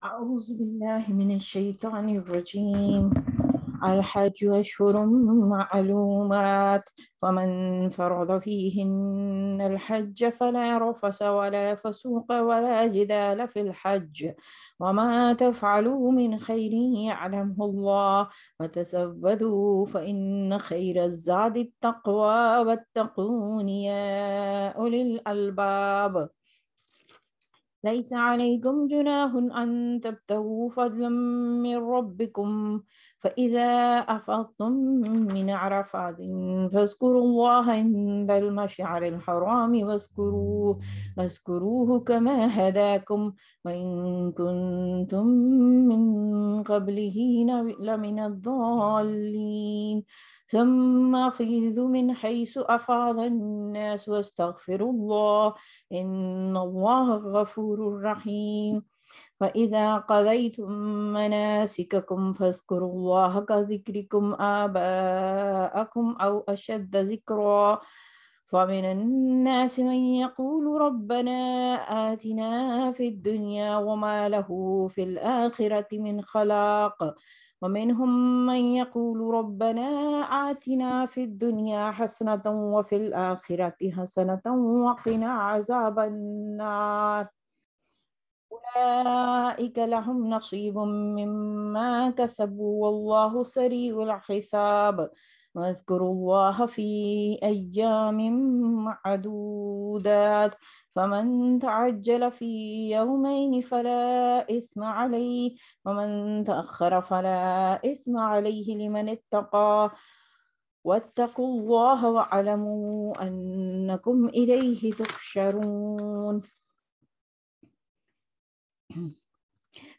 أعوذ بالله من الشيطان الرجيم. الحج أشهر معلومات فمن فرض فيهن الحج فلا رفث ولا فسوق ولا جدال في الحج وما تفعلوا من خير يعلمه الله وتزودوا فإن خير الزاد التقوى واتقون يا أولي الألباب. ليس عليكم جناح أن تبتغوا فضلا من ربكم فإذا أفضتم من عرفات فاذكروا الله عند المشعر الحرام واذكروه كما هداكم وإن كنتم من قبله لمن الضالين ثم أفيضوا من حيث أفاض الناس واستغفروا الله إن الله غفور رحيم. وإذا قضيتم مناسككم فاذكروا الله كذكركم آباءكم أو أشد ذكرا فمن الناس من يقول ربنا آتنا في الدنيا وما له في الآخرة من خلاق ومنهم من يقول ربنا آتنا في الدنيا حسنة وفي الآخرة حسنة وقنا عذاب النار أولئك لهم نصيب مما كسبوا والله سريع الحساب واذكروا الله في أيام معدودات فمن تعجل في يومين فلا إثم عليه ومن تأخر فلا إثم عليه لمن اتقى واتقوا الله واعلموا أنكم إليه تحشرون.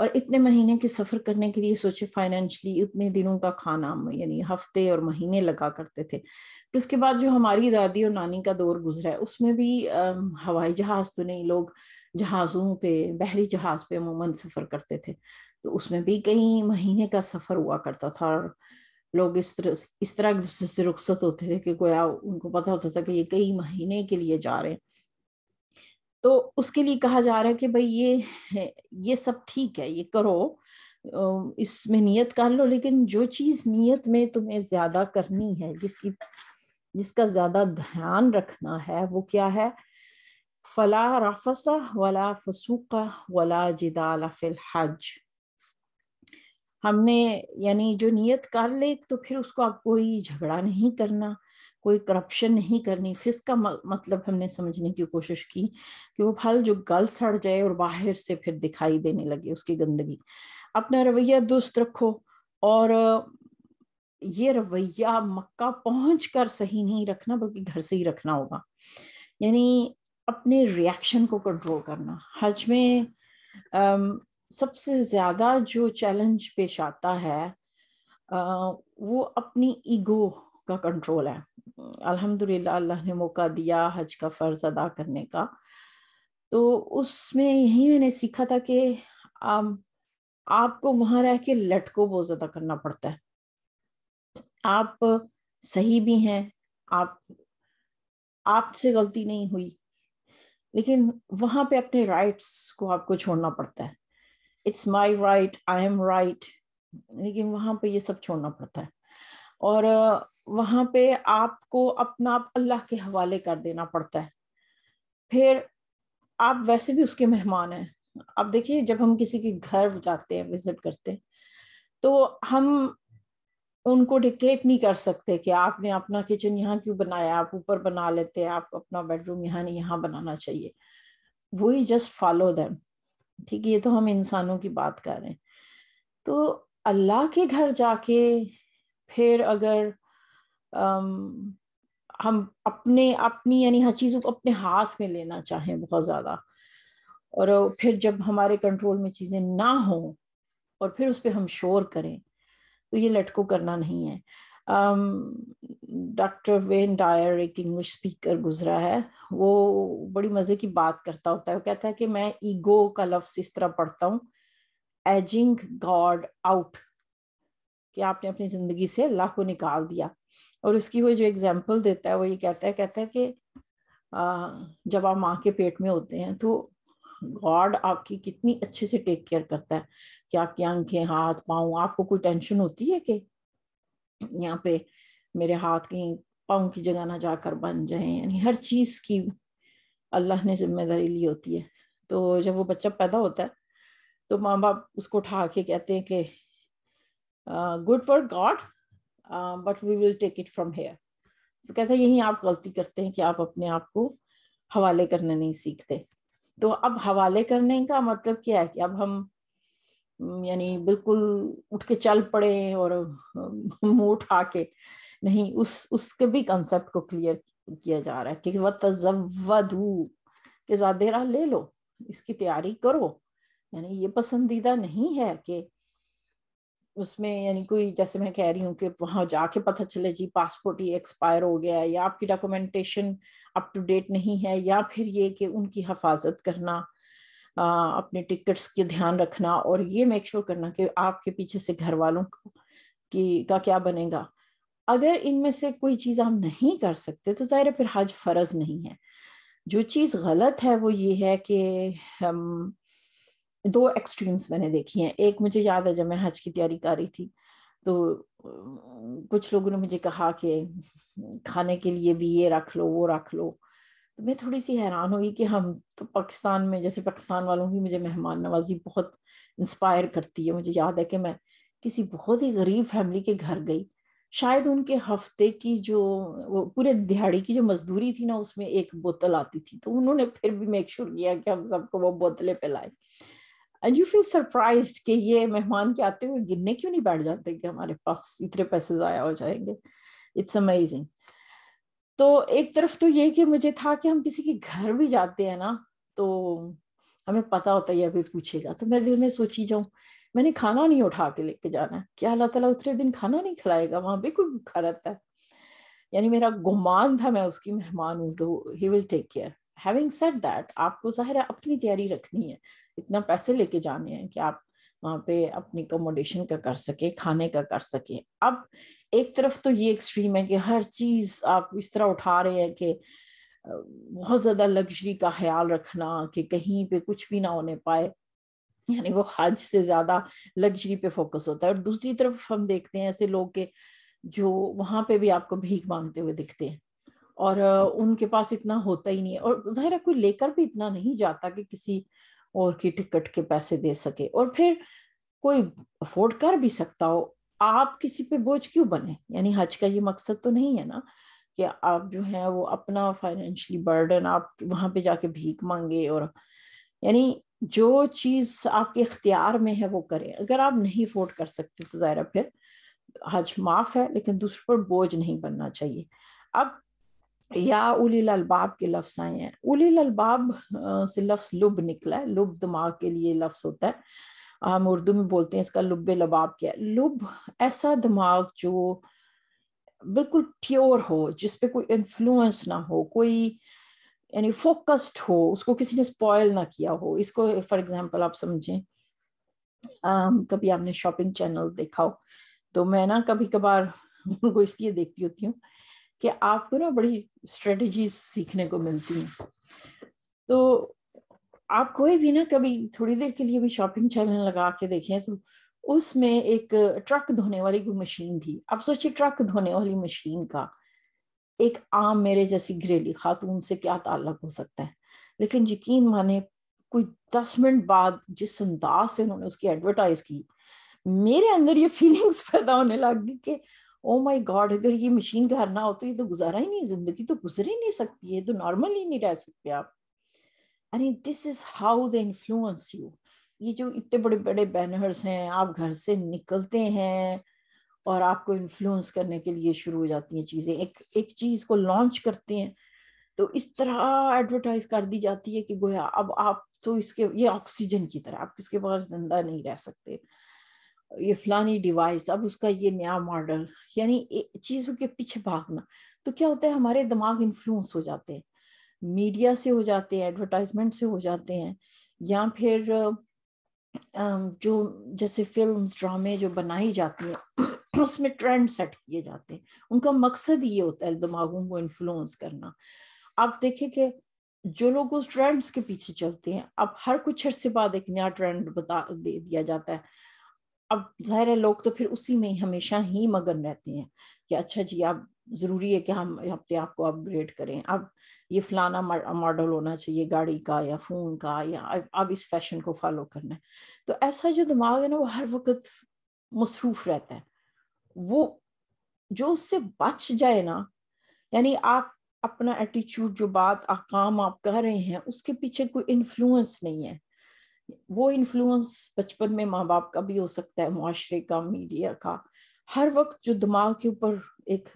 اور اتنے مہینے کے سفر کرنے کے لیے سوچے فائنینشلی اتنے دنوں کا کھانا یعنی ہفتے اور مہینے لگا کرتے تھے. پھر اس کے بعد جو ہماری دادی اور نانی کا دور گزرا ہے اس میں بھی ہوائی جہاز تو نہیں, لوگ جہازوں پہ, بحری جہاز پہ عموماً سفر کرتے تھے, تو اس میں بھی کئی مہینے کا سفر ہوا کرتا تھا, اور لوگ اس طرح ایک دوسرے سے رخصت ہوتے تھے کہ گویا ان کو پتا ہوتا تھا کہ یہ کئی مہینے کے لیے جا رہے ہیں. تو اس کے لیے کہا جا رہا ہے کہ بھئی یہ سب ٹھیک ہے, یہ کرو, اس میں نیت کر لو, لیکن جو چیز نیت میں تمہیں زیادہ کرنی ہے, جس کا زیادہ دھیان رکھنا ہے, وہ کیا ہے؟ فلا رفث ولا فسوق ولا جدال فی الحج. ہم نے یعنی جو نیت کر لے تو پھر اس کو آپ کوئی جھگڑا نہیں کرنا, کوئی کرپشن نہیں کرنی. فسق کا مطلب ہم نے سمجھنے کی کوشش کی کہ وہ پھل جو گل سڑ جائے اور باہر سے پھر دکھائی دینے لگے اس کی گندگی. اپنا رویہ درست رکھو, اور یہ رویہ مکہ پہنچ کر صحیح نہیں رکھنا بلکہ گھر سے ہی رکھنا ہوگا. یعنی اپنے ریاکشن کو کنٹرول کرنا. حج میں سب سے زیادہ جو چیلنج پیش آتا ہے وہ اپنی ایگو کا کنٹرول ہے. الحمدللہ اللہ نے موقع دیا حج کا فرض ادا کرنے کا, تو اس میں یہی میں نے سیکھا تھا کہ آپ کو وہاں رہ کے لٹ کو بہت زیادہ کرنا پڑتا ہے. آپ صحیح بھی ہیں, آپ سے غلطی نہیں ہوئی, لیکن وہاں پہ اپنے رائٹس کو آپ کو چھوڑنا پڑتا ہے. It's my right, I am right, لیکن وہاں پہ یہ سب چھوڑنا پڑتا ہے. اور وہاں پہ آپ کو اپنا آپ اللہ کے حوالے کر دینا پڑتا ہے. پھر آپ ویسے بھی اس کے مہمان ہیں. اب دیکھیے جب ہم کسی کے گھر جاتے ہیں, وزٹ کرتے ہیں, تو ہم ان کو ڈکٹیٹ نہیں کر سکتے کہ آپ نے اپنا کچن یہاں کیوں بنایا, آپ اوپر بنا لیتے, آپ اپنا بیڈ روم یہاں نہیں یہاں بنانا چاہیے. وہی جسٹ فالو دیم. ٹھیک ہے, یہ تو ہم انسانوں کی بات کر رہے ہیں. تو اللہ کے گھر جا کے پھر اگر ہم اپنی یعنی ہر چیزوں کو اپنے ہاتھ میں لینا چاہیں بہت زیادہ, اور پھر جب ہمارے کنٹرول میں چیزیں نہ ہوں اور پھر اس پہ ہم شور کریں, تو یہ لٹکو کرنا نہیں ہے. ڈاکٹر وین ڈائر ایک انگلش اسپیکر گزرا ہے, وہ بڑی مزے کی بات کرتا ہوتا ہے. وہ کہتا ہے کہ میں ایگو کا لفظ اس طرح پڑھتا ہوں, ایجنگ گاڈ آؤٹ, کہ آپ نے اپنی زندگی سے اللہ کو نکال دیا. اور اس کی وہ جو ایگزامپل دیتا ہے وہ یہ کہتا ہے کہ جب آپ ماں کے پیٹ میں ہوتے ہیں تو گاڈ آپ کی کتنی اچھے سے ٹیک کیئر کرتا ہے, کہ آپ کی آنکھیں, ہاتھ, پاؤں, آپ کو کوئی ٹینشن ہوتی ہے کہ یہاں پہ میرے ہاتھ کہیں پاؤں کی جگہ نہ جا کر بن جائیں. یعنی ہر چیز کی اللہ نے ذمہ داری لی ہوتی ہے. تو جب وہ بچہ پیدا ہوتا ہے تو ماں باپ اس کو اٹھا کے کہتے ہیں کہ good for god but we will take it from here. تو کہتا ہے یہی آپ غلطی کرتے ہیں کہ آپ اپنے آپ کو حوالے کرنا نہیں سیکھتے. تو اب حوالے کرنے کا مطلب کیا ہے کہ اب ہم یعنی بالکل اٹھ کے چل پڑے اور منہ اٹھا کے نہیں, اس کے بھی کنسپٹ کو کلیئر کیا جا رہا ہے کہ وَتَزَوَّدُوا, کہ زیادہ راہ لے لو, اس کی تیاری کرو. یعنی یہ پسندیدہ نہیں ہے کہ اس میں یعنی کوئی, جیسے میں کہہ رہی ہوں کہ وہاں جا کے پتہ چلے جی پاسپورٹ ہی ایکسپائر ہو گیا ہے, یا آپ کی ڈاکومنٹیشن اپ ٹو ڈیٹ نہیں ہے, یا پھر یہ کہ ان کی حفاظت کرنا, اپنے ٹکٹس کے دھیان رکھنا, اور یہ میک شور کرنا کہ آپ کے پیچھے سے گھر والوں کا کیا بنے گا. اگر ان میں سے کوئی چیز ہم نہیں کر سکتے تو ظاہر ہے پھر حج فرض نہیں ہے. جو چیز غلط ہے وہ یہ ہے کہ ہم دو ایکسٹریمز میں نے دیکھی ہیں. ایک مجھے یاد ہے جب میں حج کی تیاری کر رہی تھی تو کچھ لوگوں نے مجھے کہا کہ کھانے کے لیے بھی یہ رکھ لو وہ رکھ لو. تو میں تھوڑی سی حیران ہوئی کہ ہم تو پاکستان میں, جیسے پاکستان والوں کی مجھے مہمان نوازی بہت انسپائر کرتی ہے. مجھے یاد ہے کہ میں کسی بہت ہی غریب فیملی کے گھر گئی, شاید ان کے ہفتے کی جو پورے دیہاڑی کی جو مزدوری تھی نا اس میں ایک بوتل آتی تھی, تو انہوں نے پھر بھی میک شور کیا کہ ہم سب کو وہ بوتلیں پلائیں. اینڈ یو فیل سرپرائزڈ کہ یہ مہمان کے آتے ہوئے گننے کیوں نہیں بیٹھ جاتے کہ ہمارے پاس اتنے پیسے ضائع ہو جائیں گے. It's amazing. تو ایک طرف تو یہ کہ مجھے تھا کہ ہم کسی کے گھر بھی جاتے ہیں نا تو ہمیں پتا ہوتا ہے یہ ابھی پوچھے گا، تو میں دل میں سوچی جاؤں میں نے کھانا نہیں اٹھا کے لے کے جانا ہے، کیا اللہ تعالیٰ اتنے دن کھانا نہیں کھلائے گا، وہاں بھی کوئی بھوکھا رہتا ہے. یعنی میرا گمان تھا میں اس کی مہمان ہوں تو he will take care. Having said that, آپ کو ظاہر ہے اپنی تیاری رکھنی ہے، اتنا پیسے لے کے جانے ہیں کہ آپ وہاں پہ اپنی اکوموڈیشن کا کر سکے، کھانے کا کر سکے. اب ایک طرف تو یہ ایکسٹریم ہے کہ ہر چیز آپ اس طرح اٹھا رہے ہیں کہ بہت زیادہ لگژری کا خیال رکھنا کہ کہیں پہ کچھ بھی نہ ہونے پائے، یعنی وہ حج سے زیادہ لگژری پہ فوکس ہوتا ہے. اور دوسری طرف ہم دیکھتے ہیں ایسے لوگ کہ جو وہاں پہ بھی آپ کو بھیک مانگتے ہوئے دکھتے ہیں اور ان کے پاس اتنا ہوتا ہی نہیں ہے، اور ظاہر ہے کوئی لے کر بھی اتنا نہیں جاتا کہ کسی اور کی ٹکٹ کے پیسے دے سکے. اور پھر کوئی افورڈ کر بھی سکتا ہو، آپ کسی پہ بوجھ کیوں بنے؟ یعنی حج کا یہ مقصد تو نہیں ہے نا کہ آپ جو ہیں وہ اپنا فائنینشلی برڈن آپ وہاں پہ جا کے بھیک مانگے. اور یعنی جو چیز آپ کے اختیار میں ہے وہ کریں. اگر آپ نہیں افورڈ کر سکتے تو ظاہر پھر حج معاف ہے، لیکن دوسرے پر بوجھ نہیں بننا چاہیے. اب یا اولی الالباب کے لفظ آئے ہیں، اولی الالباب سے لفظ لب نکلا ہے، لب دماغ کے لیے لفظ ہوتا ہے، ہم اردو میں بولتے ہیں اس کا لب لباب کیا ہے. لب ایسا دماغ جو بالکل پیور ہو، جس پہ کوئی انفلوئنس نہ ہو، کوئی یعنی فوکسڈ ہو، اس کو کسی نے سپوائل نہ کیا ہو. اس کو فار ایگزامپل آپ سمجھیں، کبھی آپ نے شاپنگ چینل دیکھا ہو تو میں نا کبھی کبھار ان کو اس لیے دیکھتی ہوتی ہوں کہ آپ کو نا بڑی اسٹریٹجیز سیکھنے کو ملتی ہیں. تو آپ کوئی بھی نا کبھی تھوڑی دیر کے لیے بھی شاپنگ چینل لگا کے دیکھیں تو اس میں ایک ٹرک دھونے والی کوئی مشین تھی. اب سوچیے ٹرک دھونے والی مشین کا ایک عام میرے جیسی گھریلو خاتون سے کیا تعلق ہو سکتا ہے؟ لیکن یقین مانے کوئی 10 منٹ بعد جس انداز سے انہوں نے اس کی ایڈورٹائز کی، میرے اندر یہ فیلنگز پیدا ہونے لگ گئی کہ او مائی گاڈ، اگر یہ مشین گھر نہ ہو تو یہ تو گزارا ہی نہیں، زندگی تو گزر ہی نہیں سکتی ہے، تو نارمل ہی نہیں رہ سکتے آپ. یعنی this is how they influence you. یہ جو اتنے بڑے بڑے بینرز ہیں، آپ گھر سے نکلتے ہیں اور آپ کو انفلوئنس کرنے کے لیے شروع ہو جاتی ہیں چیزیں. ایک چیز کو لانچ کرتے ہیں تو اس طرح ایڈورٹائز کر دی جاتی ہے کہ گویا اب آپ تو اس کے یہ آکسیجن کی طرح، آپ کس کے بغیر زندہ نہیں رہ سکتے. یہ فلانی ڈیوائس، اب اس کا یہ نیا ماڈل، یعنی چیزوں کے پیچھے بھاگنا. تو کیا ہوتا ہے، ہمارے دماغ انفلوئنس ہو جاتے ہیں، میڈیا سے ہو جاتے ہیں، ایڈورٹائزمنٹ سے ہو جاتے ہیں، یا پھر جو جیسے فلمز ڈرامے جو بنائی جاتی ہیں اس میں ٹرینڈ سیٹ کیے جاتے ہیں. ان کا مقصد یہ ہوتا ہے دماغوں کو انفلوئنس کرنا. آپ دیکھیں کہ جو لوگ اس ٹرینڈز کے پیچھے چلتے ہیں، اب ہر کچھ عرصے بعد ایک نیا ٹرینڈ دے دیا جاتا ہے. اب ظاہر ہے لوگ تو پھر اسی میں ہمیشہ ہی مگن رہتے ہیں کہ اچھا جی اب ضروری ہے کہ ہم اپنے آپ کو اپ گریڈ کریں، اب یہ فلانا ماڈل ہونا چاہیے گاڑی کا یا فون کا، یا اب اس فیشن کو فالو کرنا ہے. تو ایسا جو دماغ ہے نا وہ ہر وقت مصروف رہتا ہے. وہ جو اس سے بچ جائے نا، یعنی آپ اپنا ایٹیچیوڈ، جو بات کام آپ کر رہے ہیں اس کے پیچھے کوئی انفلوئنس نہیں ہے. وہ انفلوئنس بچپن میں ماں باپ کا بھی ہو سکتا ہے، معاشرے کا، میڈیا کا. ہر وقت جو دماغ کے اوپر ایک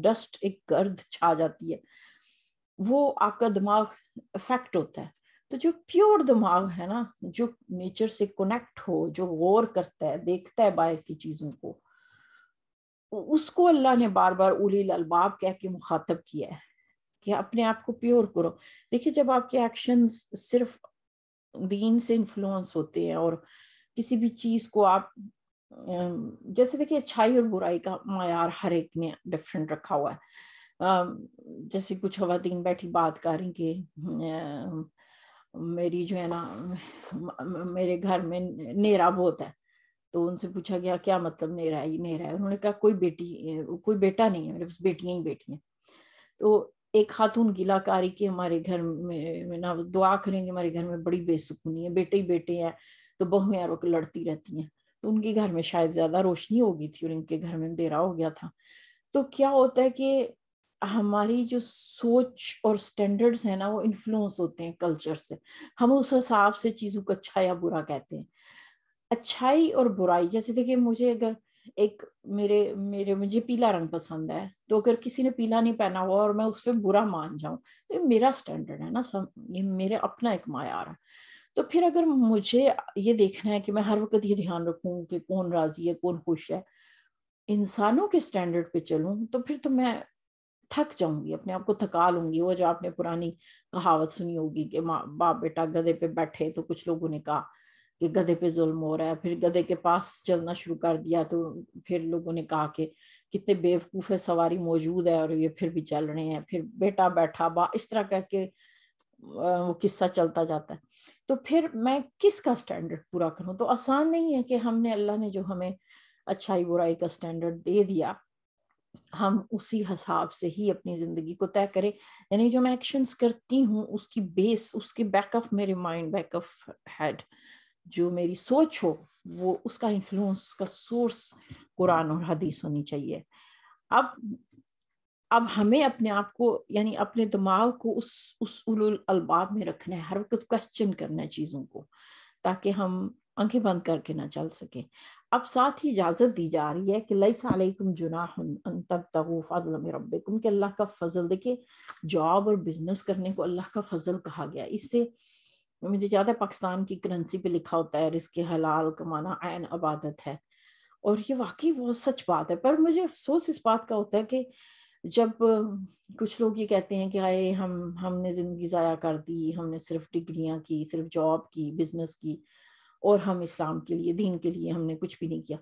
ڈسٹ، ایک گرد چھا جاتی ہے، وہ آپ کا دماغ افیکٹ ہوتا ہے. تو جو پیور دماغ ہے نا، جو نیچر سے کنیکٹ ہو، جو غور کرتا ہے، دیکھتا ہے باہر کی چیزوں کو، اس کو اللہ نے بار بار اولی الالباب کہہ کے مخاطب کیا ہے کہ اپنے آپ کو پیور کرو. دیکھیے جب آپ کے ایکشنز صرف دین سے انفلوئنس ہوتے ہیں اور کسی بھی چیز کو آپ جیسے دیکھیے اچھائی اور برائی کا معیار ہر ایک نے ڈفرینٹ رکھا ہوا ہے. جیسے کچھ خواتین بیٹھی بات کر رہی کہ میری جو ہے نا میرے گھر میں نیرا بہت ہے، تو ان سے پوچھا گیا کیا مطلب نیرا ہے؟ نیرا ہے، انہوں نے کہا کوئی بیٹا نہیں ہے میرے پاس، بیٹیاں ہی بیٹی ہیں. تو ایک خاتون گلا کاری کہ ہمارے گھر میں نا دعا کریں گے، ہمارے گھر میں بڑی بے سکونی ہے، بیٹے ہی بیٹے ہیں تو بہویں اور لڑتی رہتی ہیں. تو ان کے گھر میں شاید زیادہ روشنی ہو گئی تھی اور ان کے گھر میں اندھیرا ہو گیا تھا. تو کیا ہوتا ہے کہ ہماری جو سوچ اور سٹینڈرڈز ہیں نا وہ انفلوئنس ہوتے ہیں کلچر سے. ہم اس حساب سے چیزوں کو اچھا یا برا کہتے ہیں. اچھائی اور برائی، جیسے دیکھیں مجھے اگر مجھے پیلا رنگ پسند ہے، تو اگر کسی نے پیلا نہیں پہنا ہوا اور میں اس پہ برا مان جاؤں تو یہ میرا سٹینڈرڈ ہے نا، یہ میرے اپنا ایک معیار ہے. تو پھر اگر مجھے یہ دیکھنا ہے کہ میں ہر وقت یہ دھیان رکھوں کہ کون راضی ہے کون خوش ہے، انسانوں کے سٹینڈرڈ پہ چلوں، تو پھر تو میں تھک جاؤں گی، اپنے آپ کو تھکا لوں گی۔ وہ جو آپ نے پرانی کہاوت سنی ہوگی کہ ماں باپ بیٹا گدھے پہ بیٹھے، تو کچھ لوگوں نے کہا کہ گدھے پہ ظلم ہو رہا ہے، پھر گدھے کے پاس چلنا شروع کر دیا تو پھر لوگوں نے کہا کہ کتنے بیوقوف ہے، سواری موجود ہے اور یہ پھر بھی چل رہے ہیں، پھر بیٹا بیٹھا اس طرح کر کے وہ قصہ چلتا جاتا ہے۔ تو پھر میں کس کا سٹینڈرڈ پورا کروں؟ تو آسان نہیں ہے کہ ہم نے، اللہ نے جو ہمیں اچھائی برائی کا سٹینڈرڈ دے دیا، ہم اسی حساب سے ہی اپنی زندگی کو طے کریں۔ یعنی جو میں ایکشنز کرتی ہوں اس کی بیس، اس کی بیک آف میرے مائنڈ، بیک آف ہیڈ جو میری سوچ ہو، وہ اس کا انفلوئنس کا سورس قرآن اور حدیث ہونی چاہیے۔ اب ہمیں اپنے آپ کو، یعنی اپنے دماغ کو اس اولو الالباب میں رکھنا ہے، ہر وقت کوسچن کرنا ہے چیزوں کو، تاکہ ہم آنکھیں بند کر کے نہ چل سکیں۔ اب ساتھ ہی اجازت دی جا رہی ہے کہ لیس علیکم جناح ان تبتغوا فضلا من ربکم، کہ اللہ کا فضل، دیکھیں جاب اور بزنس کرنے کو اللہ کا فضل کہا گیا۔ اس سے مجھے زیادہ پاکستان کی کرنسی پہ لکھا ہوتا ہے رزق حلال کمانا عین عبادت ہے، اور یہ واقعی بہت سچ بات ہے۔ پر مجھے افسوس اس بات کا ہوتا ہے کہ جب کچھ لوگ یہ کہتے ہیں کہ آئے ہم نے زندگی ضائع کر دی، ہم نے صرف ڈگریاں کی، صرف جاب کی، بزنس کی، اور ہم اسلام کے لیے، دین کے لیے ہم نے کچھ بھی نہیں کیا،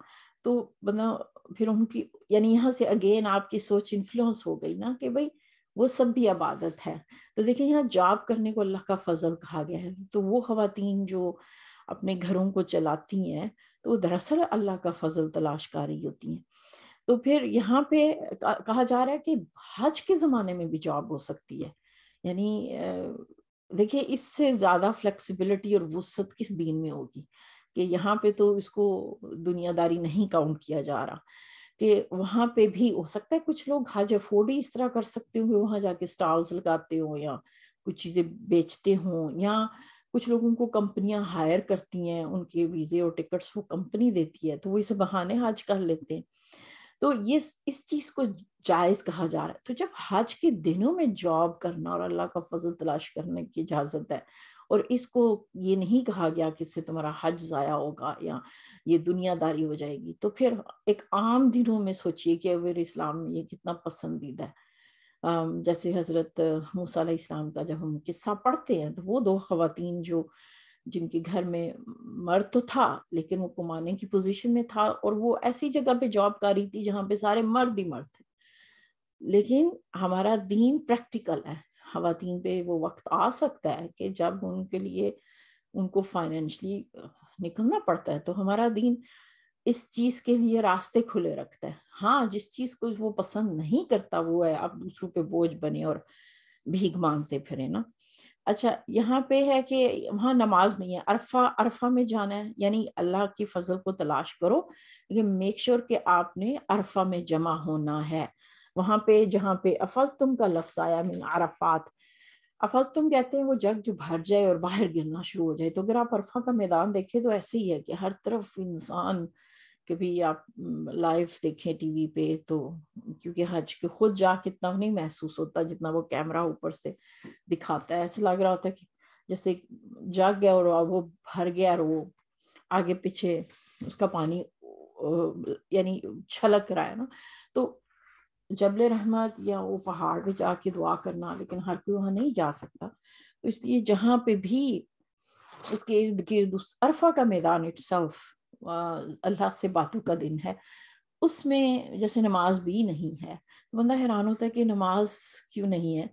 تو بنا پھر ان کی، یعنی یہاں سے اگین آپ کی سوچ انفلوئنس ہو گئی نا کہ بھائی وہ سب بھی عبادت ہے۔ تو دیکھیں یہاں جاب کرنے کو اللہ کا فضل کہا گیا ہے، تو وہ خواتین جو اپنے گھروں کو چلاتی ہیں تو وہ دراصل اللہ کا فضل تلاش کر رہی ہوتی ہیں۔ تو پھر یہاں پہ کہا جا رہا ہے کہ حج کے زمانے میں بھی جاب ہو سکتی ہے، یعنی دیکھیں اس سے زیادہ فلیکسیبلٹی اور وسعت کس دین میں ہوگی کہ یہاں پہ تو اس کو دنیا داری نہیں کاؤنٹ کیا جا رہا، کہ وہاں پہ بھی ہو سکتا ہے کچھ لوگ حج افورڈ ہی اس طرح کر سکتے ہوں، وہاں جا کے سٹالز لگاتے ہوں یا کچھ چیزیں بیچتے ہوں، یا کچھ لوگوں کو کمپنیاں ہائر کرتی ہیں، ان کے ویزے اور ٹکٹس وہ کمپنی دیتی ہے، تو وہ اسے بہانے حج کر لیتے ہیں۔ تو یہ اس چیز کو جائز کہا جا رہا ہے۔ تو جب حج کے دنوں میں جاب کرنا اور اللہ کا فضل تلاش کرنے کی اجازت ہے، اور اس کو یہ نہیں کہا گیا کہ اس سے تمہارا حج ضائع ہوگا یا یہ دنیا داری ہو جائے گی، تو پھر ایک عام دنوں میں سوچئے کہ اگر اسلام میں یہ کتنا پسندیدہ ہے۔ جیسے حضرت موسیٰ علیہ السلام کا جب ہم قصہ پڑھتے ہیں تو وہ دو خواتین جو جن کے گھر میں مرد تو تھا لیکن وہ کمانے کی پوزیشن میں تھا، اور وہ ایسی جگہ پہ جاب کر رہی تھی جہاں پہ سارے مرد ہی مرد تھے، لیکن ہمارا دین پریکٹیکل ہے، خواتین پہ وہ وقت آ سکتا ہے کہ جب ان کے لیے ان کو فائنینشلی نکلنا پڑتا ہے، تو ہمارا دین اس چیز کے لیے راستے کھلے رکھتا ہے۔ ہاں جس چیز کو وہ پسند نہیں کرتا وہ ہے اب دوسروں پہ بوجھ بنے اور بھیک مانگتے پھرے نا۔ اچھا یہاں پہ ہے کہ وہاں نماز نہیں ہے، عرفہ میں جانا ہے، یعنی اللہ کی فضل کو تلاش کرو لیکن میک شور کہ آپ نے عرفہ میں جمع ہونا ہے۔ وہاں پہ جہاں پہ افضتم کا لفظ آیا من عرفات، افضتم کہتے ہیں وہ جگ جو بھر جائے اور باہر گرنا شروع ہو جائے۔ تو اگر آپ عرفہ کا میدان دیکھیں تو ایسے ہی ہے کہ ہر طرف انسان، کبھی آپ لائیو دیکھیں ٹی وی پہ تو، کیونکہ حج کے خود جا کے اتنا نہیں محسوس ہوتا جتنا وہ کیمرہ اوپر سے دکھاتا ہے، ایسا لگ رہا ہوتا ہے کہ جیسے جاگ گیا اور وہ بھر گیا اور وہ آگے پیچھے اس کا پانی یعنی چھلک رہا ہے نا۔ تو جبل رحمت یا وہ پہاڑ پہ جا کے دعا کرنا، لیکن ہر کوئی وہاں نہیں جا سکتا، تو اس لیے جہاں پہ بھی اس کے ارد گرد عرفہ کا میدان اٹ سیلف اللہ سے باتوں کا دن ہے، اس میں جیسے نماز بھی نہیں ہے، تو بندہ حیران ہوتا ہے کہ نماز کیوں نہیں ہے۔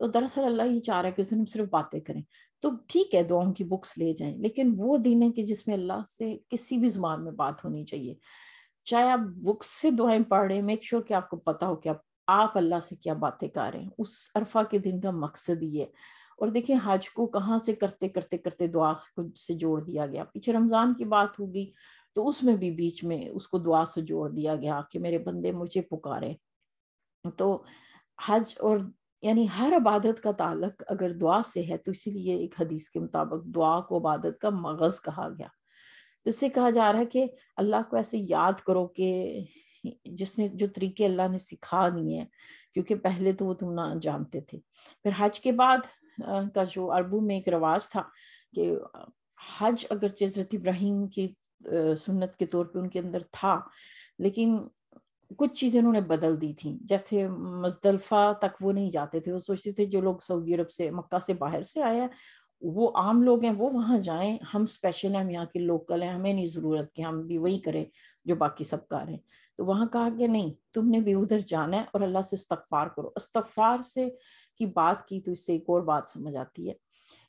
تو دراصل اللہ یہ چاہ رہا ہے کہ اس دن ہم صرف باتیں کریں، تو ٹھیک ہے دعاؤں کی بکس لے جائیں، لیکن وہ دن ہے کہ جس میں اللہ سے کسی بھی زبان میں بات ہونی چاہیے، چاہے آپ بکس سے دعائیں پڑھ رہے ہیں، میک شور کہ آپ کو پتا ہو کہ آپ اللہ سے کیا باتیں کر رہے ہیں۔ اس عرفہ کے دن کا مقصد یہ ہے۔ اور دیکھیں حج کو کہاں سے کرتے کرتے کرتے دعا سے جوڑ دیا گیا، پیچھے رمضان کی بات ہوگی تو اس میں بھی بیچ میں اس کو دعا سے جوڑ دیا گیا کہ میرے بندے مجھے پکارے۔ تو حج اور یعنی ہر عبادت کا تعلق اگر دعا سے ہے تو اسی لیے ایک حدیث کے مطابق دعا کو عبادت کا مغز کہا گیا۔ تو اس سے کہا جا رہا ہے کہ اللہ کو ایسے یاد کرو کہ جس نے جو طریقے اللہ نے سکھا دیے ہیں، کیونکہ پہلے تو وہ تم نہ جانتے تھے۔ پھر حج کے بعد کا جو عربوں میں ایک رواج تھا کہ حج اگرچہ حضرت ابراہیم کی سنت کے طور پہ ان کے اندر تھا، لیکن کچھ چیزیں انہوں نے بدل دی تھیں. جیسے مزدلفہ تک وہ نہیں جاتے تھے، وہ سوچتے تھے جو لوگ سعودی عرب سے، مکہ سے باہر سے آئے ہیں، وہ عام لوگ ہیں، وہ وہاں جائیں، ہم اسپیشل ہیں، ہم یہاں کے لوکل ہیں، ہمیں نہیں ضرورت کہ ہم بھی وہی کریں جو باقی سب کر رہے ہیں. تو وہاں کہا کہ نہیں، تم نے بھی ادھر جانا ہے اور اللہ سے استغفار کرو. استغفار سے کی بات کی تو اس سے ایک اور بات سمجھ آتی ہے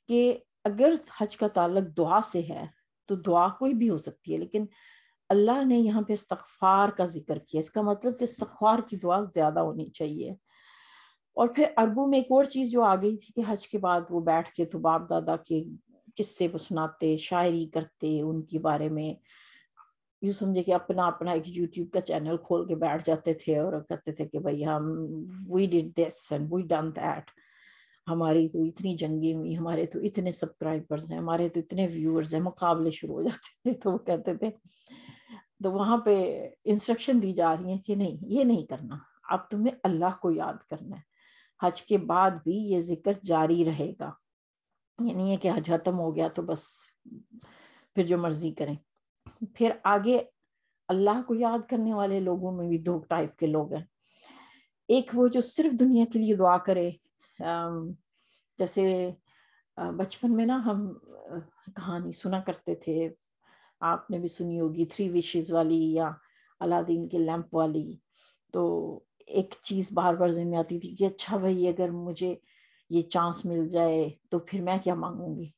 کہ اگر حج کا تعلق دعا سے ہے تو دعا کوئی بھی ہو سکتی ہے، لیکن اللہ نے یہاں پہ استغفار کا ذکر کیا، اس کا مطلب کہ استغفار کی دعا زیادہ ہونی چاہیے. اور پھر عربوں میں ایک اور چیز جو آ گئی تھی کہ حج کے بعد وہ بیٹھ کے تو باپ دادا کے قصے سناتے، شاعری کرتے ان کے بارے میں، یوں سمجھے کہ اپنا ایک یوٹیوب کا چینل کھول کے بیٹھ جاتے تھے اور کہتے تھے کہ بھائی ہم we did this and we done that, ہماری تو اتنی جنگیں ہوئی، ہمارے تو اتنے سبسکرائبرز ہیں، ہمارے تو اتنے ویورز ہیں. مقابلے شروع ہو جاتے تھے. تو وہ کہتے تھے، تو وہاں پہ انسٹرکشن دی جا رہی ہیں کہ نہیں، یہ نہیں کرنا، اب تم نے اللہ کو یاد کرنا ہے. حج کے بعد بھی یہ ذکر جاری رہے گا، یہ نہیں ہے کہ حج ختم ہو گیا تو بس پھر جو مرضی کریں. پھر آگے اللہ کو یاد کرنے والے لوگوں میں بھی دو ٹائپ کے لوگ ہیں. ایک وہ جو صرف دنیا کے لیے دعا کرے، جیسے بچپن میں نا ہم کہانی سنا کرتے تھے، آپ نے بھی سنی ہوگی 3 wishes والی یا الادین کے لیمپ والی. تو ایک چیز بار بار ذہن میں آتی تھی کہ اچھا بھائی اگر مجھے یہ چانس مل جائے تو پھر میں کیا مانگوں گی.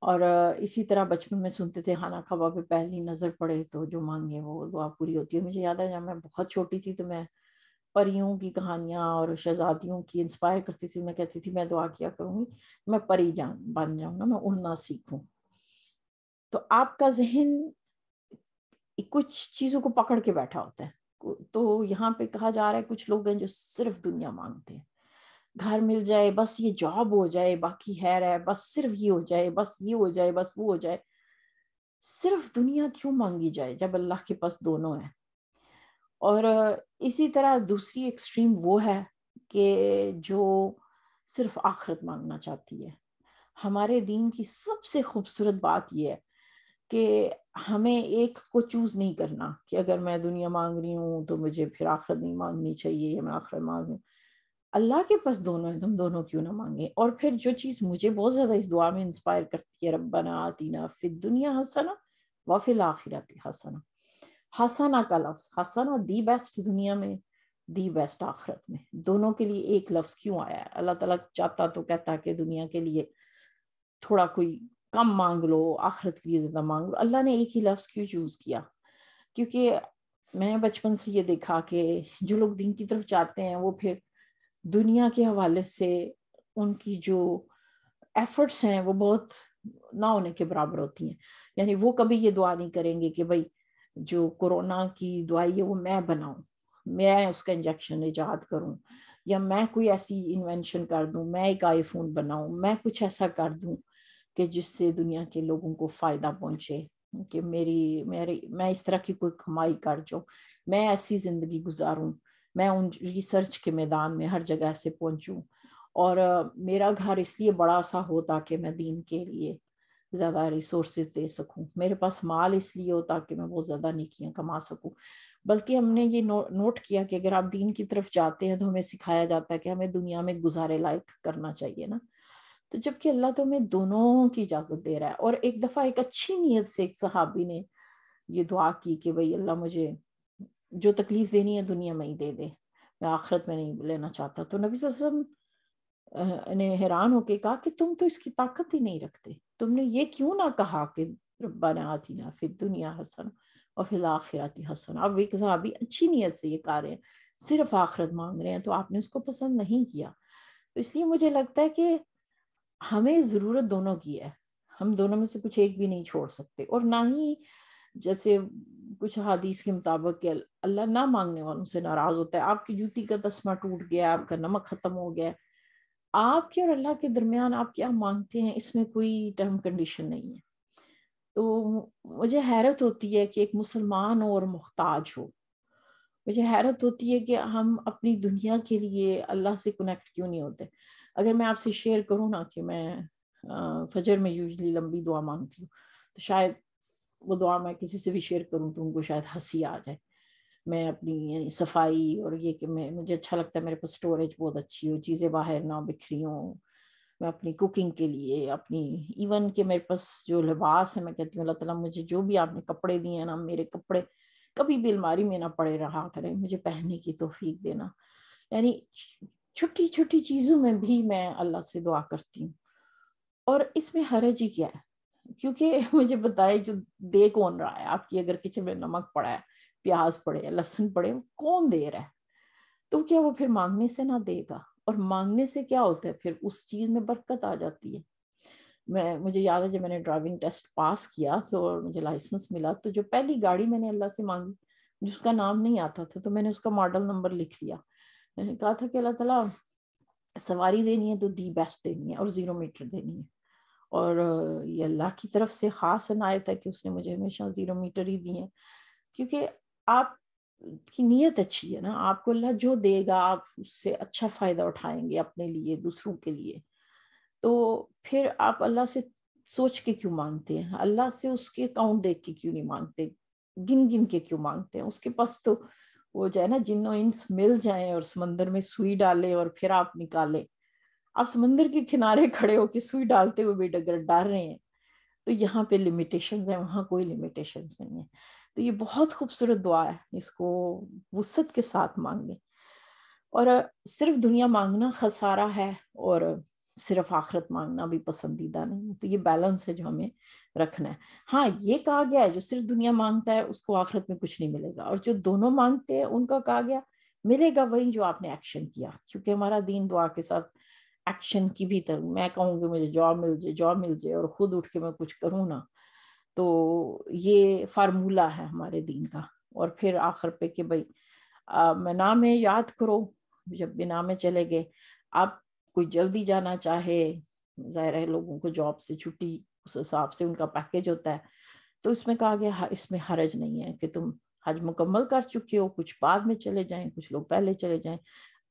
اور اسی طرح بچپن میں سنتے تھے خانہ کعبہ پہ پہلی نظر پڑے تو جو مانگے وہ دعا پوری ہوتی ہے. مجھے یاد ہے جب میں بہت چھوٹی تھی تو میں پریوں کی کہانیاں اور شہزادیوں کی انسپائر کرتی تھی. میں کہتی تھی میں دعا کیا کروں گی میں پری بن جاؤں نا، میں اڑنا سیکھوں. تو آپ کا ذہن کچھ چیزوں کو پکڑ کے بیٹھا ہوتا ہے. تو یہاں پہ کہا جا رہا ہے کچھ لوگ ہیں جو صرف دنیا مانگتے ہیں، گھر مل جائے بس، یہ جاب ہو جائے، باقی خیر ہے، بس صرف یہ ہو جائے، بس یہ ہو جائے، بس وہ ہو جائے. صرف دنیا کیوں مانگی جائے جب اللہ کے پاس دونوں ہے. اور اسی طرح دوسری ایکسٹریم وہ ہے کہ جو صرف آخرت مانگنا چاہتی ہے. ہمارے دین کی سب سے خوبصورت بات یہ ہے کہ ہمیں ایک کو چوز نہیں کرنا کہ اگر میں دنیا مانگ رہی ہوں تو مجھے پھر آخرت نہیں مانگنی چاہیے یا میں آخرت مانگوں. اللہ کے پاس دونوں ہیں، تم دونوں کیوں نہ مانگے. اور پھر جو چیز مجھے بہت زیادہ اس دعا میں انسپائر کرتی ہے، ربنا آتینا فی الدنیا حسنہ وفی الآخرۃ حسنہ. حسنہ کا لفظ، حسنہ دی بیسٹ دنیا میں، دی بیسٹ آخرت میں، دونوں کے لیے ایک لفظ کیوں آیا ہے؟ اللہ تعالیٰ چاہتا تو کہتا کہ دنیا کے لیے تھوڑا کوئی کم مانگ لو، آخرت کے لیے زیادہ مانگ لو. اللہ نے ایک ہی لفظ کیوں چوز کیا؟ کیونکہ میں بچپن سے یہ دیکھا کہ جو لوگ دین کی طرف جاتے ہیں وہ پھر دنیا کے حوالے سے ان کی جو ایفرٹس ہیں وہ بہت نہ ہونے کے برابر ہوتی ہیں. یعنی وہ کبھی یہ دعا نہیں کریں گے کہ بھائی جو کورونا کی دوائی ہے وہ میں بناؤں، میں اس کا انجیکشن ایجاد کروں، یا میں کوئی ایسی انوینشن کر دوں، میں ایک آئی فون بناؤں، میں کچھ ایسا کر دوں کہ جس سے دنیا کے لوگوں کو فائدہ پہنچے، کہ میں اس طرح کی کوئی کمائی کر جو میں ایسی زندگی گزاروں، میں ان ریسرچ کے میدان میں ہر جگہ سے پہنچوں، اور میرا گھر اس لیے بڑا سا ہو تاکہ میں دین کے لیے زیادہ ریسورسز دے سکوں، میرے پاس مال اس لیے ہو تاکہ میں بہت زیادہ نیکیاں کما سکوں. بلکہ ہم نے یہ نوٹ کیا کہ اگر آپ دین کی طرف جاتے ہیں تو ہمیں سکھایا جاتا ہے کہ ہمیں دنیا میں گزارے لائق کرنا چاہیے نا. تو جبکہ اللہ تو ہمیں دونوں کی اجازت دے رہا ہے. اور ایک دفعہ ایک اچھی نیت سے ایک صحابی نے یہ دعا کی کہ بھئی اللہ مجھے جو تکلیف دینی ہے دنیا میں ہی دے دے، میں آخرت میں نہیں لینا چاہتا. تو نبی صلی اللہ علیہ وسلم نے حیران ہو کے کہا کہ تم تو اس کی طاقت ہی نہیں رکھتے، تم نے یہ کیوں نہ کہا کہ ربنا آتینا فی الدنیا حسنہ وفی الآخرۃ حسنہ. اب ایک صحابی اچھی نیت سے یہ کہہ رہے ہیں، صرف آخرت مانگ رہے ہیں، تو آپ نے اس کو پسند نہیں کیا. تو اس لیے مجھے لگتا ہے کہ ہمیں ضرورت دونوں کی ہے، ہم دونوں میں سے کچھ ایک بھی نہیں چھوڑ سکتے. اور نہ ہی جیسے کچھ حدیث کے مطابق کہ اللہ نہ مانگنے والوں سے ناراض ہوتا ہے. آپ کی جوتی کا تسمہ ٹوٹ گیا، آپ کا نمک ختم ہو گیا، آپ کے اور اللہ کے درمیان آپ کیا مانگتے ہیں اس میں کوئی ٹرم کنڈیشن نہیں ہے. تو مجھے حیرت ہوتی ہے کہ ایک مسلمان اور محتاج ہو. مجھے حیرت ہوتی ہے کہ ہم اپنی دنیا کے لیے اللہ سے کنیکٹ کیوں نہیں ہوتے. اگر میں آپ سے شیئر کروں نا کہ میں فجر میں یوزلی لمبی دعا مانگتی ہوں، تو شاید وہ دعا میں کسی سے بھی شیئر کروں تو ان کو شاید ہنسی آ جائے. میں اپنی یعنی صفائی اور یہ کہ مجھے اچھا لگتا ہے میرے پاس اسٹوریج بہت اچھی ہو، چیزیں باہر نہ بکھری ہوں. میں اپنی کوکنگ کے لیے اپنی ایون کہ میرے پاس جو لباس ہے، میں کہتی ہوں اللہ تعالیٰ مجھے جو بھی آپ نے کپڑے دیے ہیں نا، میرے کپڑے کبھی بھی الماری میں نہ پڑے رہا کریں، مجھے پہننے کی توفیق دینا. یعنی چھوٹی چھوٹی چیزوں میں بھی میں اللہ سے دعا کرتی ہوں. اور اس میں حرج ہی کیا ہے؟ کیونکہ مجھے بتائے جو دے کون رہا ہے آپ کی، اگر کچن میں نمک پڑا ہے، پیاز پڑے ہے، لہسن پڑے، کون دے رہا ہے؟ تو کیا وہ پھر مانگنے سے نہ دے گا؟ اور مانگنے سے کیا ہوتا ہے؟ پھر اس چیز میں برکت آ جاتی ہے. مجھے یاد ہے جب میں نے ڈرائیونگ ٹیسٹ پاس کیا تو مجھے لائسنس ملا، تو جو پہلی گاڑی میں نے اللہ سے مانگی جس کا نام نہیں آتا تھا، تو میں نے اس کا ماڈل نمبر لکھ لیا. میں نے کہا تھا کہ اللہ تعالیٰ سواری دینی ہے تو دی بیسٹ دینی ہے اور 0 میٹر دینی ہے. اور یہ اللہ کی طرف سے خاص عنایت ہے کہ اس نے مجھے ہمیشہ 0 میٹر ہی دی ہیں، کیونکہ آپ کی نیت اچھی ہے نا. آپ کو اللہ جو دے گا آپ اس سے اچھا فائدہ اٹھائیں گے اپنے لیے، دوسروں کے لیے. تو پھر آپ اللہ سے سوچ کے کیوں مانگتے ہیں؟ اللہ سے اس کے اکاؤنٹ دیکھ کے کیوں نہیں مانگتے؟ گن گن کے کیوں مانگتے ہیں؟ اس کے پاس تو وہ جو ہے نا جن و انس مل جائیں اور سمندر میں سوئی ڈالیں اور پھر آپ نکالیں. آپ سمندر کے کنارے کھڑے ہو کے سوئی ڈالتے ہوئے بھی اگر ڈال رہے ہیں تو یہاں پہ لمیٹیشنز ہیں، وہاں کوئی لمیٹیشنز نہیں ہے. تو یہ بہت خوبصورت دعا ہے، اس کو وسعت کے ساتھ مانگیں. اور صرف دنیا مانگنا خسارہ ہے اور صرف آخرت مانگنا بھی پسندیدہ نہیں. تو یہ بیلنس ہے جو ہمیں رکھنا ہے. ہاں یہ کہا گیا ہے جو صرف دنیا مانگتا ہے اس کو آخرت میں کچھ نہیں ملے گا، اور جو دونوں مانگتے ہیں ان کا کہا گیا ملے گا وہی جو آپ نے ایکشن کیا. کیونکہ ہمارا دین دعا کے ساتھ ایکشن کی بھی طرح، میں کہوں کہ مجھے جاب مل جائے اور خود اٹھ کے میں کچھ کروں نا، تو یہ فارمولہ ہے ہمارے دین کا. اور پھر آخر پہ کہ بھائی منا میں یاد کرو، جب بنا میں چلے گئے آپ کوئی جلدی جانا چاہے، ظاہر ہے لوگوں کو جاب سے چھٹی اس حساب سے ان کا پیکیج ہوتا ہے، تو اس میں کہا گیا اس میں حرج نہیں ہے کہ تم حج مکمل کر چکے ہو، کچھ بعد میں چلے جائیں، کچھ لوگ پہلے چلے جائیں.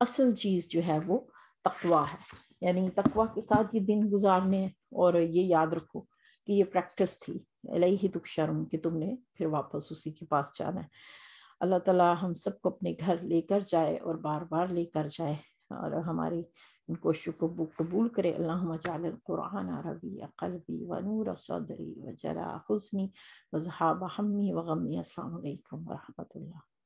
اصل چیز جو ہے وہ تقویٰ ہے، یعنی تقویٰ کے ساتھ یہ دن گزارنے ہیں. اور یہ یاد رکھو کہ یہ پریکٹس تھی، الیہ تحشرون، کہ تم نے پھر واپس اسی کے پاس جانا ہے. اللہ تعالیٰ ہم سب کو اپنے گھر لے کر جائے اور بار بار لے کر جائے، اور ہماری ان کوششوں کو قبول کرے. اللہم اجعل القرآن ربیع قلبی ونور صدری وجلاء حزنی وذہاب ہمی وغمی. السلام علیکم ورحمۃ اللہ.